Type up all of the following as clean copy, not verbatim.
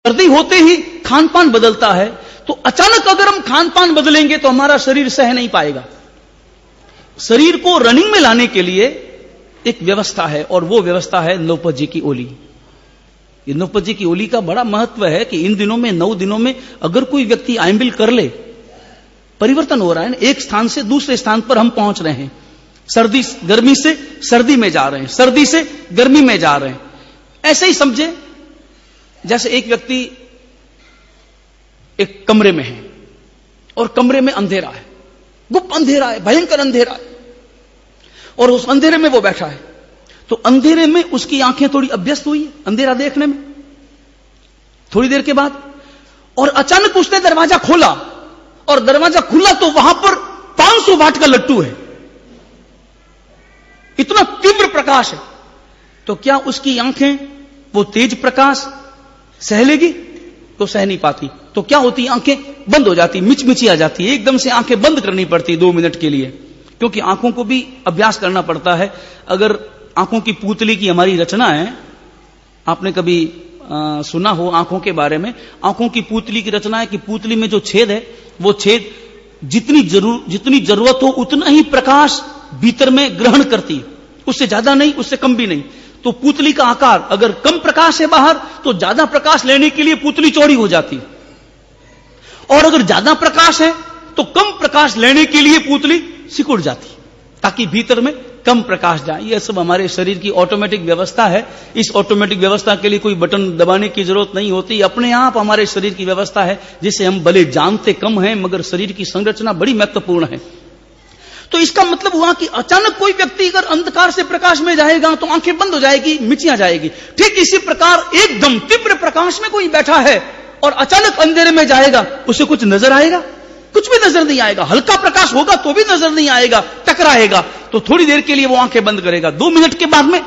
सर्दी होते ही खान पान बदलता है, तो अचानक अगर हम खान पान बदलेंगे तो हमारा शरीर सह नहीं पाएगा। शरीर को रनिंग में लाने के लिए एक व्यवस्था है, और वो व्यवस्था है नौपत जी की ओली। ये नौपत जी की ओली का बड़ा महत्व है कि इन दिनों में 9 दिनों में अगर कोई व्यक्ति आयंबिल कर ले, परिवर्तन हो रहा है, एक स्थान से दूसरे स्थान पर हम पहुंच रहे हैं। गर्मी से सर्दी में जा रहे हैं, सर्दी से गर्मी में जा रहे हैं। ऐसे ही समझे जैसे एक व्यक्ति एक कमरे में है और कमरे में अंधेरा है, गुप्त अंधेरा है, भयंकर अंधेरा है, और उस अंधेरे में वो बैठा है। तो अंधेरे में उसकी आंखें थोड़ी अभ्यस्त हुई है अंधेरा देखने में, थोड़ी देर के बाद, और अचानक उसने दरवाजा खोला, और दरवाजा खुला तो वहां पर 500 वाट का लट्टू है, इतना तीव्र प्रकाश है। तो क्या उसकी आंखें वो तेज प्रकाश सह लेगी? तो सह नहीं पाती। तो क्या होती, आंखें बंद हो जाती, मिचमिची आ जाती है, एकदम से आंखें बंद करनी पड़ती 2 मिनट के लिए, क्योंकि आंखों को भी अभ्यास करना पड़ता है। अगर आंखों की पुतली की हमारी रचना है, आपने कभी सुना हो आंखों के बारे में, आंखों की पुतली की रचना है कि पुतली में जो छेद है, वो छेद जितनी जरूरत हो उतना ही प्रकाश भीतर में ग्रहण करती है, उससे ज्यादा नहीं, उससे कम भी नहीं। तो पुतली का आकार, अगर कम प्रकाश है बाहर तो ज्यादा प्रकाश लेने के लिए पुतली चौड़ी हो जाती है, और अगर ज्यादा प्रकाश है तो कम प्रकाश लेने के लिए पुतली सिकुड़ जाती है, ताकि भीतर में कम प्रकाश जाए। यह सब हमारे शरीर की ऑटोमेटिक व्यवस्था है। इस ऑटोमेटिक व्यवस्था के लिए कोई बटन दबाने की जरूरत नहीं होती, अपने आप हमारे शरीर की व्यवस्था है, जिसे हम भले जानते कम हैं मगर शरीर की संरचना बड़ी महत्वपूर्ण है। तो इसका मतलब हुआ कि अचानक कोई व्यक्ति अगर अंधकार से प्रकाश में जाएगा तो आंखें बंद हो जाएगी, मिचियां जाएगी। ठीक इसी प्रकार एकदम तीव्र प्रकाश में कोई बैठा है और अचानक अंधेरे में जाएगा, उसे कुछ नजर आएगा? कुछ भी नजर नहीं आएगा। हल्का प्रकाश होगा तो भी नजर नहीं आएगा, टकराएगा, तो थोड़ी देर के लिए वो आंखें बंद करेगा, 2 मिनट के बाद में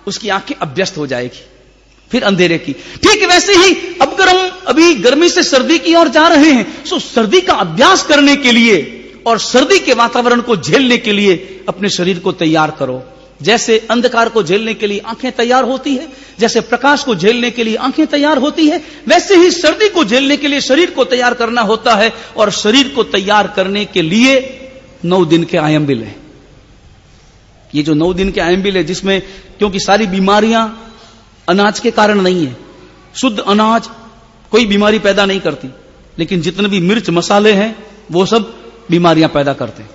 उसकी आंखें अभ्यस्त हो जाएगी, फिर अंधेरे की। ठीक वैसे ही अब अगर हम अभी गर्मी से सर्दी की ओर जा रहे हैं, तो सर्दी का अभ्यास करने के लिए और सर्दी के वातावरण को झेलने के लिए अपने शरीर को तैयार करो। जैसे अंधकार को झेलने के लिए आंखें तैयार होती है, जैसे प्रकाश को झेलने के लिए आंखें तैयार होती है, वैसे ही सर्दी को झेलने के लिए शरीर को तैयार करना होता है। और शरीर को तैयार करने के लिए 9 दिन के आयंबिल है। ये जो 9 दिन के आयंबिल है, जिसमें क्योंकि सारी बीमारियां अनाज के कारण नहीं है, शुद्ध अनाज कोई बीमारी पैदा नहीं करती, लेकिन जितने भी मिर्च मसाले हैं वो सब बीमारियां पैदा करते हैं,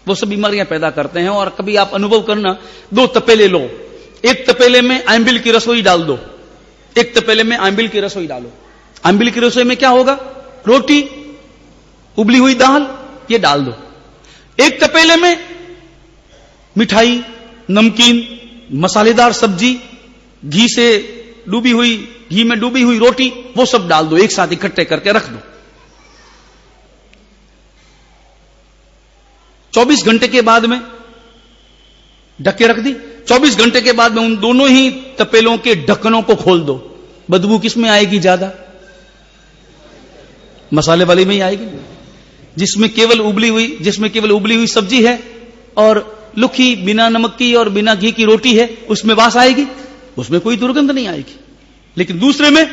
वो सब बीमारियां पैदा करते हैं। और कभी आप अनुभव करना, 2 तपेले लो, एक तपेले में आयंबिल की रसोई डाल दो, एक तपेले में आयंबिल की रसोई डालो। आयंबिल की रसोई में क्या होगा? रोटी, उबली हुई दाल, ये डाल दो। एक तपेले में मिठाई, नमकीन, मसालेदार सब्जी, घी में डूबी हुई रोटी, वो सब डाल दो, एक साथ इकट्ठे करके रख दो। 24 घंटे के बाद में ढक के रख दी। 24 घंटे के बाद में उन दोनों ही तपेलों के ढक्कनों को खोल दो। बदबू किस में आएगी ज्यादा? मसाले वाली में ही आएगी, जिसमें केवल उबली हुई सब्जी है और लुखी बिना नमक की और बिना घी की रोटी है, उसमें वास आएगी, उसमें कोई दुर्गंध नहीं आएगी। लेकिन दूसरे में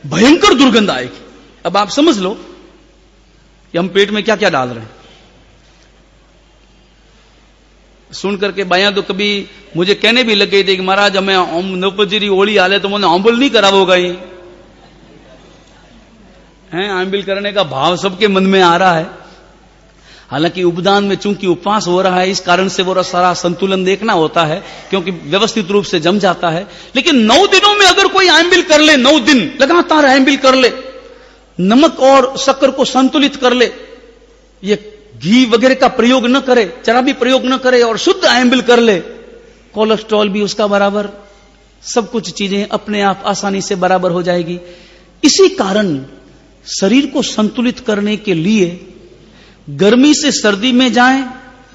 भयंकर दुर्गंध आएगी। अब आप समझ लो कि हम पेट में क्या क्या डाल रहे हैं। सुन करके बाया तो कभी मुझे कहने भी लग गई थी कि महाराज हमें नौपजीरी ओली आले तो मैंने आंबुल नहीं करा होगा, ये है आंबिल करने का भाव सबके मन में आ रहा है। हालांकि उपदान में चूंकि उपवास हो रहा है, इस कारण से वो सारा संतुलन देखना होता है, क्योंकि व्यवस्थित रूप से जम जाता है। लेकिन 9 दिनों में अगर कोई आंबिल कर ले, 9 दिन लगातार आंबिल कर ले, नमक और शक्कर को संतुलित कर ले, ये घी वगैरह का प्रयोग न करे, जरा भी प्रयोग न करे और शुद्ध आयंबिल कर ले, कोलेस्ट्रॉल भी उसका बराबर, सब कुछ चीजें अपने आप आसानी से बराबर हो जाएगी। इसी कारण शरीर को संतुलित करने के लिए गर्मी से सर्दी में जाएं,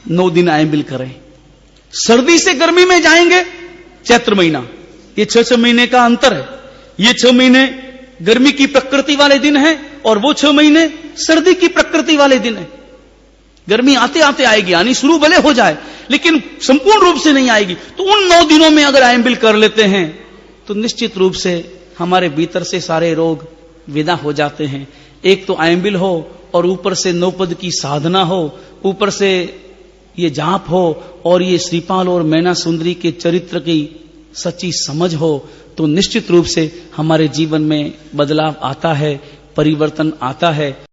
9 दिन आयंबिल करें। सर्दी से गर्मी में जाएंगे, चैत्र महीना, ये 6 महीने का अंतर है। ये 6 महीने गर्मी की प्रकृति वाले दिन है और वो 6 महीने सर्दी की प्रकृति वाले दिन है। गर्मी आते आते आएगी, यानी शुरू भले हो जाए लेकिन संपूर्ण रूप से नहीं आएगी। तो उन 9 दिनों में अगर आयंबिल कर लेते हैं तो निश्चित रूप से हमारे भीतर से सारे रोग विदा हो जाते हैं। एक तो आयंबिल हो और ऊपर से नौपद की साधना हो, ऊपर से ये जाप हो और ये श्रीपाल और मैना सुंदरी के चरित्र की सच्ची समझ हो, तो निश्चित रूप से हमारे जीवन में बदलाव आता है, परिवर्तन आता है।